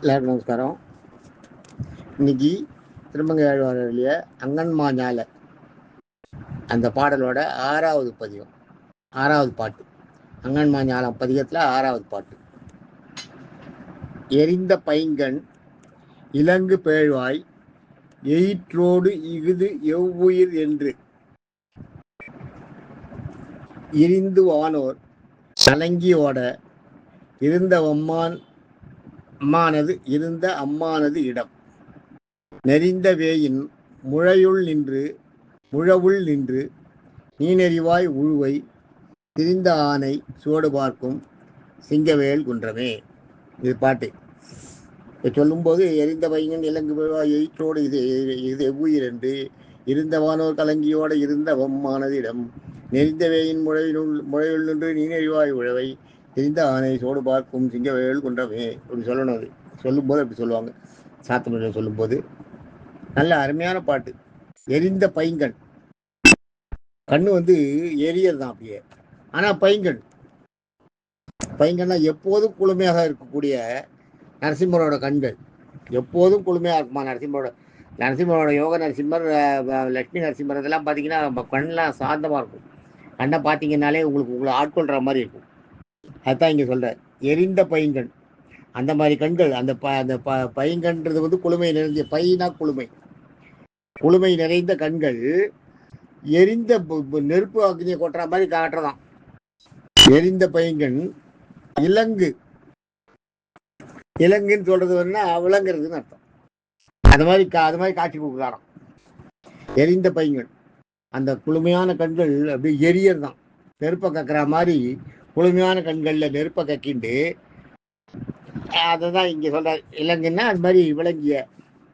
எல்லாருக்கும் நமஸ்காரம். இன்னைக்கு திருமங்கையாழ்வாருடைய அங்கன்மா ஞால அந்த பாடலோட 6வது பதிகம், 6வது பாட்டு. அங்கன்மா ஞாலம் பதிகத்தில் 6வது பாட்டு. எரிந்த பைங்கண் இலங்கு பேழ்வாய் எயிற்றோடு இஃது எவ்வுயிர் என்று இரிந்து வானோர் கலங்கியோட இருந்த அம்மானது இடம். நெறிந்த வேயின் முழவுள் நின்று நீனெறிவாய் உழுவை திரிந்த ஆனை சுவடு பார்க்கும் சிங்கவேல் குன்றமே. இது பாட்டு. சொல்லும்போது எரிந்த பையன் இலங்கு பேழ்வாய் எயிற்றோடு இது எவ்வுயிர் என்று இருந்தவானோர் கலங்கியோட இருந்த அம்மானது இடம். நெறிந்த வேயின் முழையுள் நின்று நீனெறிவாய் உழவை தெரிந்த ஆனை சோடு பார்க்கும் சிங்கவேல் குன்றமே. அப்படி சொல்லணும். அது சொல்லும்போது அப்படி சொல்லுவாங்க. சாத்தமிழில் சொல்லும்போது நல்ல அருமையான பாட்டு. எரிந்த பைங்கண், கண்ணு எரியர் தான் அப்படியே. ஆனா பைங்கண்ணா எப்போதும் குளுமையாக இருக்கக்கூடிய நரசிம்மரோட கண்கள் எப்போதும் குளுமையாக இருக்குமா. நரசிம்மரோட யோக நரசிம்மர், லட்சுமி நரசிம்மர் இதெல்லாம் பார்த்தீங்கன்னா கண்ணெலாம் சாந்தமாக இருக்கும். கண்ணை பார்த்தீங்கன்னாலே உங்களை ஆட்கொள்கிற மாதிரி இருக்கும். அதுதான் இங்கே சொல்கிறார். எரிந்த பைங்கண், அந்த மாதிரி கண்கள். அந்த பைங்கன்றது குளுமை நிறைந்த, பைனா குளுமை நிறைந்த கண்கள் எரிந்த நெருப்பு அக்னியை கொட்டுற மாதிரி காட்டுறதான். எரிந்த பைங்கண் இலங்குன்னு சொல்றது விளங்குறதுன்னு அர்த்தம். அது மாதிரி காட்சி கொடுக்குறாராம். எரிந்த பைங்கண், அந்த குளுமையான கண்கள் அப்படியே எரியர் தான். நெருப்பை கக்கிற மாதிரி குளுமையான கண்கள்ல நெருப்பை கக்கிண்டு அதை தான் இங்கே சொல்றாரு. இலங்குன்னா அது மாதிரி விளங்கிய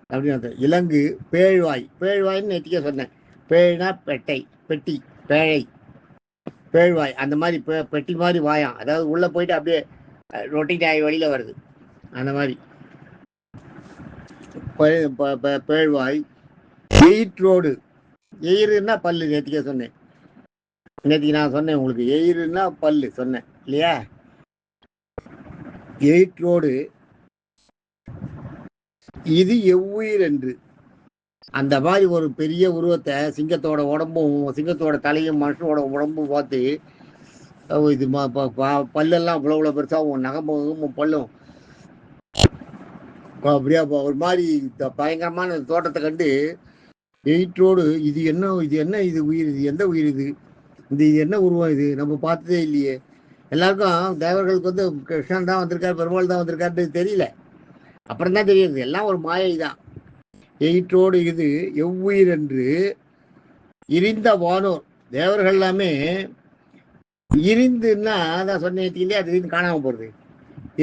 அப்படின்னு. இலங்கு பேழ்வாய்ன்னு நேற்றுக்கே சொன்னேன். பேழ்னா பெட்டி, பேழ்வாய் அந்த மாதிரி பெட்டி மாதிரி வாயாம். அதாவது உள்ள போயிட்டு அப்படியே ரொட்டின் ஆகி வெளியில வருது. அந்த மாதிரி பேழ்வாய் எயிற்றோடு. எயிருன்னா பல்லு. நேற்றுக்கே சொன்னேன். நேற்றுக்கு நான் சொன்னேன் உங்களுக்கு. எயிருன்னா பல்லு சொன்னேன் இல்லையா. எயிற்றோடு இது எவ்வுயிர் என்று, அந்த மாதிரி ஒரு பெரிய உருவத்தை சிங்கத்தோட உடம்பும் சிங்கத்தோட தலையும் மனுஷனோட உடம்பும் பார்த்து இது பல்லெல்லாம் இவ்வளோ பெருசாகவும் நகமும் பல்லும் அப்படியா ஒரு மாதிரி பயங்கரமான தோட்டத்தை கண்டு எயிற்றோடு இது என்ன இது உயிர், இது எந்த உயிர், இது என்ன உருவம், இது நம்ம பார்த்ததே இல்லையே. எல்லாருக்கும் தேவர்களுக்கு கிருஷ்ணன் தான் வந்திருக்காரு, பெருமாள் தான் வந்திருக்காரு தெரியல. அப்புறம் தான் தெரியுது எல்லாம் ஒரு மாயை தான். எயிற்றோடு இது எவ்வுயிர் என்று இரிந்த வானோர். தேவர்கள் எல்லாமே இரிந்துன்னா அதான் சொன்னேன் இல்லையா. அது காணாம போறது.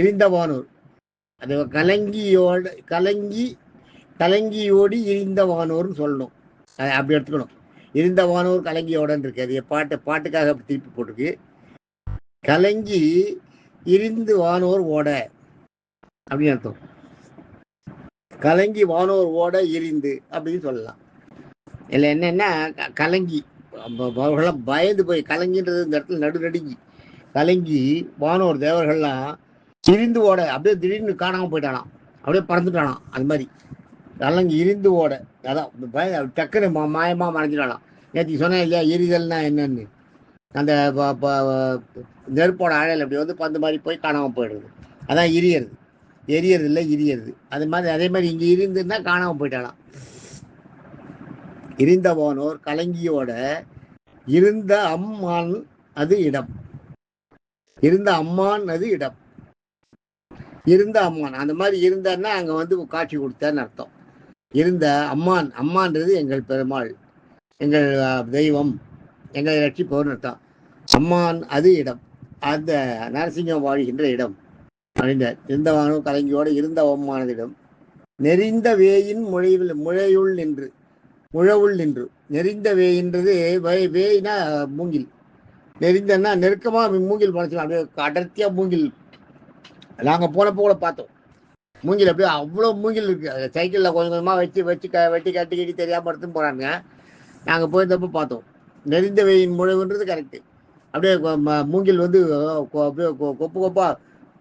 இரிந்த வானோர், அது கலங்கியோடி இரிந்த வானோர்னு சொல்லணும். அப்படி எடுத்துக்கணும். இருந்த வானோர் கலங்கியோடன்னு இருக்கு. அது பாட்டுக்காக அப்படி திருப்பி போட்டிருக்கு. கலங்கி இரிந்து வானோர் ஓட அப்படின்னு அர்த்தம். கலங்கி வானோர் ஓட எரிந்து அப்படின்னு சொல்லலாம். இல்லை என்னன்னா கலங்கி அவர்கள்லாம் பயந்து போய், கலங்கின்றது இந்த இடத்துல நடுநடுங்கி, கலங்கி வானோர் தேவர்கள்லாம் இரிந்து ஓட அப்படியே திடீர்னு காணாமல் போயிட்டானாம், அப்படியே பறந்துட்டானாம். அது மாதிரி கலங்கி இரிந்து ஓட, அதான் டக்குன்னு மாயமாக மறைஞ்சிட்டானாம். நேற்று சொன்னேன் இல்லையா எரிதல்னா என்னன்னு. அந்த நெருப்போட அழல் அப்படி பந்து மாதிரி போய் காணாமல் போயிடுறது. அதான் எரியறது இல்லை இரியறது. அதே மாதிரி இங்கே இருந்துன்னா காணாமல் போயிட்டாலாம். இருந்தவானோர் கலங்கியோட இருந்த அம்மான் அது இடம். இருந்த அம்மான் அந்த மாதிரி இருந்தான்னா அங்க காட்சி கொடுத்தான்னு அர்த்தம். இருந்த அம்மான்றது எங்கள் பெருமாள், எங்கள் தெய்வம், எங்களை ரட்சிப்பவர்னு அர்த்தம். அம்மான் அது இடம், அந்த நரசிங்கம் வாழ்கின்ற இடம் அப்படின்ற. இருந்தவானோ கலங்கியோட இருந்த அம்மானது இடம். நெறிந்த வேயின் முழையுள் நின்று. நெறிந்த வேயின்றது வேயினா மூங்கில். நெறிந்தன்னா நெருக்கமா மூங்கில் படைச்சோம். அப்படியே அடர்த்தியா மூங்கில். நாங்க போனப்போ கூட பார்த்தோம் மூங்கில். அப்படியே அவ்வளோ மூங்கில் இருக்கு. சைக்கிளில் கொஞ்சம் கொஞ்சமாக வச்சு வெட்டி கட்டி தெரியாமல் எடுத்துன்னு போறாங்க. நாங்கள் போயிருந்தப்போ பார்த்தோம். நெறிந்த வேயின் முழைவுன்றது கரெக்டு. அப்படியே மூங்கில் அப்படியே கொப்பா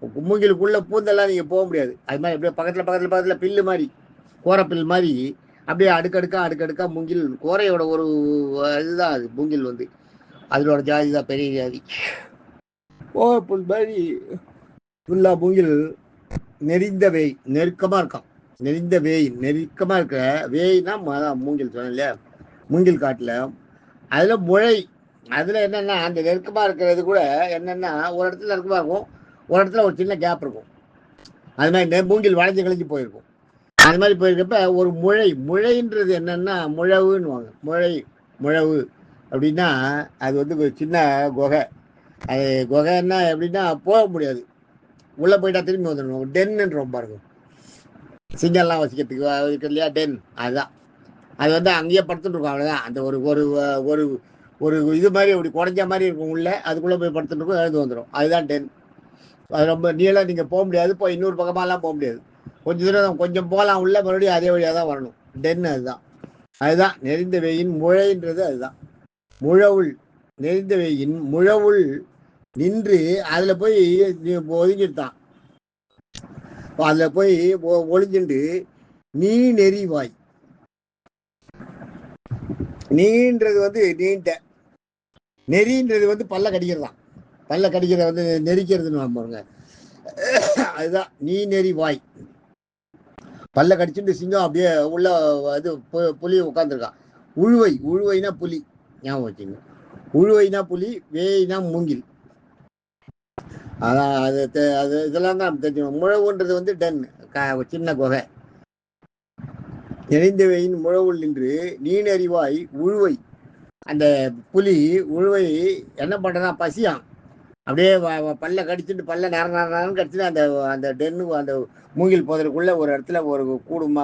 மூங்கிலுக்குள்ள பூந்தெல்லாம் நீங்கள் போக முடியாது. அது மாதிரி அப்படியே பக்கத்தில் பில்லு மாதிரி, கோரப்பில் மாதிரி அப்படியே அடுக்கடுக்கா மூங்கில். கோரையோட ஒரு இதுதான் அது மூங்கில் வந்து, அதோட ஜாதி தான் பெரிய ஜாதி. கோரப்புல் மாதிரி ஃபுல்லாக மூங்கில் நெறிந்த வேய், நெருக்கமாக இருக்கான். நெறிந்த வேய், நெருக்கமாக இருக்கிற வேய்னா மூங்கில் சொன்னேன் இல்லையா, மூங்கில் காட்டில். அதில் முளை, அதில் என்னென்னா அந்த நெருக்கமாக இருக்கிறது கூட என்னென்னா ஒரு இடத்துல நெருக்கமாக இருக்கும், ஒரு இடத்துல ஒரு சின்ன கேப் இருக்கும். அது மாதிரி மூங்கில் வளைஞ்சு கழிஞ்சு போயிருக்கும். அது மாதிரி போயிருக்கப்ப ஒரு முழைன்றது என்னென்னா முழவுன்னுவாங்க. முழவு அப்படின்னா அது வந்து ஒரு சின்ன குகை. அது குகைன்னா எப்படின்னா போக முடியாது, உள்ளே போயிட்டா திரும்பி வந்துடணும். டென்னுன்றோம் பாருங்க, சிங்கம்லாம் வசிக்கிறதுக்கு இருக்கு இல்லையா, டென். அதுதான். அது வந்து அங்கேயே படுத்துட்டு இருக்கும், அவ்வளோதான். அந்த ஒரு ஒரு ஒரு ஒரு இது மாதிரி அப்படி குறைஞ்ச மாதிரி இருக்கும் உள்ள, அதுக்குள்ளே போய் படுத்துட்டு இருக்கும், எழுந்து வந்துடும். அதுதான் டென். அது ரொம்ப நீளம், நீங்கள் போக முடியாது, இப்போ இன்னொரு பக்கமாலாம் போக முடியாது. கொஞ்சம் தூரம் கொஞ்சம் போகலாம் உள்ள, மறுபடியும் அதே வழியாக தான் வரணும். டென் அதுதான் நெறிந்த வேயின் முழைன்றது. அதுதான் முழவுள். நெறிந்த வேயின் முழவுள் நின்று அதில் போய் ஒதுங்கிட்டான். அதில் போய் ஒளிஞ்சுண்டு நீ நெறிவாய். நீன்றது வந்து நீண்ட, நெறின்றது வந்து பல்ல கடிக்கிறதான். பல்ல கடிக்கிறத வந்து நெரிக்கிறதுன்னு பாருங்க, அதுதான் நீ நெறிவாய். பல்ல கடிச்சுட்டு சிங்கம் அப்படியே உள்ள இது புலி உட்காந்துருக்கான். உழுவைனா புலி, ஞாபகம் வச்சுங்க. உழுவைனா புலி, வேய்னா மூங்கில். அதான் அது இதெல்லாம் தான் தெரிஞ்சுக்கணும். முழவுன்றது வந்து டென், சின்ன குகை. நெறிந்த வேயின் முழவுள் நின்று நீன் அறிவாய் உழுவை. அந்த புலி உழுவை என்ன பண்ணுறதா, பசியான். அப்படியே பல்ல கடிச்சுட்டு பல்ல நேரம் கடிச்சுட்டு அந்த அந்த டென்னு அந்த மூங்கில் போதற்குள்ளே ஒரு இடத்துல ஒரு கூடுமா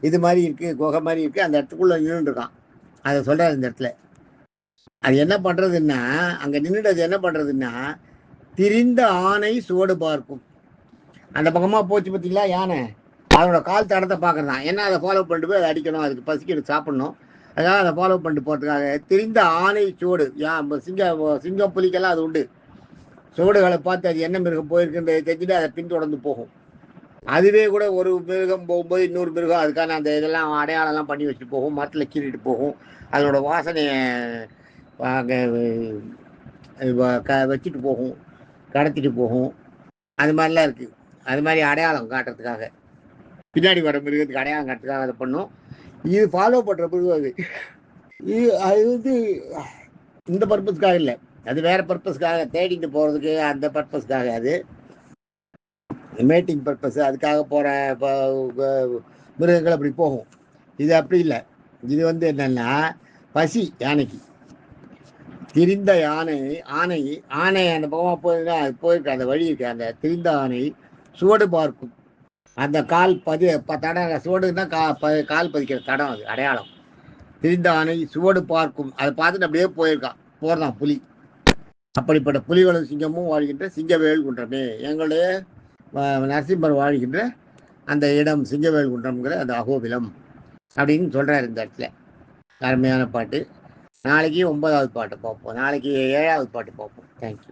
இது மாதிரி இருக்குது, குகை மாதிரி இருக்குது, அந்த இடத்துக்குள்ளே நின்றுருக்கான். அதை சொல்கிறார் இந்த இடத்துல. அது என்ன பண்ணுறதுன்னா, அங்கே நின்றுட்டு அது என்ன பண்ணுறதுன்னா, திரிந்த ஆணை சுவடு பார்க்கும். அந்த பக்கமாக போச்சு பார்த்தீங்களா யானை, அதோட கால் தடத்தை பார்க்குறதான். ஏன்னா அதை ஃபாலோ பண்ணிட்டு போய் அதை அடிக்கணும், அதுக்கு பசிக்கிறது சாப்பிட்ணும். அதுக்காக அதை ஃபாலோ பண்ணிட்டு போகிறதுக்காக திரிந்த ஆணை சுவடு. சிங்கம் புலிக்கெல்லாம் அது உண்டு. சுவடுகளை பார்த்து அது என்ன மிருகம் போயிருக்குன்றதை தெரிஞ்சுட்டு அதை பின்தொடர்ந்து போகும். அதுவே கூட ஒரு மிருகம் போகும்போது இன்னொரு மிருகம் அதுக்கான அந்த இதெல்லாம் அடையாளம்லாம் பண்ணி வச்சுட்டு போகும், மரத்தில் கீறிட்டு போகும். அதனோட வாசனையை வச்சுட்டு போகும், கடத்திட்டு போகும். அது மாதிரிலாம் இருக்குது. அது மாதிரி அடையாளம் காட்டுறதுக்காக, பின்னாடி வர மிருகத்துக்கு அடையாளம் காட்டுறதுக்காக அதை பண்ணும். இது ஃபாலோ பண்ணுற மிருகம் அது. அது வந்து இந்த பர்பஸ்க்காக இல்லை, அது வேற பர்பஸ்க்காக, தேடிட்டு போகிறதுக்கு, அந்த பர்பஸ்க்காக. அது மேட்டிங் பர்பஸ், அதுக்காக போகிற மிருகங்கள் அப்படி போகும். இது அப்படி இல்லை. இது வந்து என்னென்னா பசி யானைக்கு. திரிந்த ஆணை அந்த பக்கமாக போயிருந்தா அது போயிருக்கு, அந்த வழி இருக்கு. அந்த திரிந்த ஆணை சுவடு பார்க்கும். அந்த கால் தடம், சுவடுன்னா கால் பதிக்கிற தடம், அது அடையாளம். திரிந்த ஆணை சுவடு பார்க்கும். அதை பார்த்துட்டு அப்படியே போறதான் புலி. அப்படிப்பட்ட புலிகளும் சிங்கமும் வாழ்கின்ற சிங்கவேல் குன்றமே, எங்களுடைய நரசிம்மர் வாழ்கின்ற அந்த இடம் சிங்கவேல் குன்றம்ங்கிற அந்த அகோபிலம் அப்படின்னு சொல்கிறார் இந்த இடத்துல. அருமையான பாட்டு. நாளைக்கு 9வது பாட்டு பார்ப்போம், நாளைக்கு 7வது பாட்டு பார்ப்போம். தேங்க்யூ.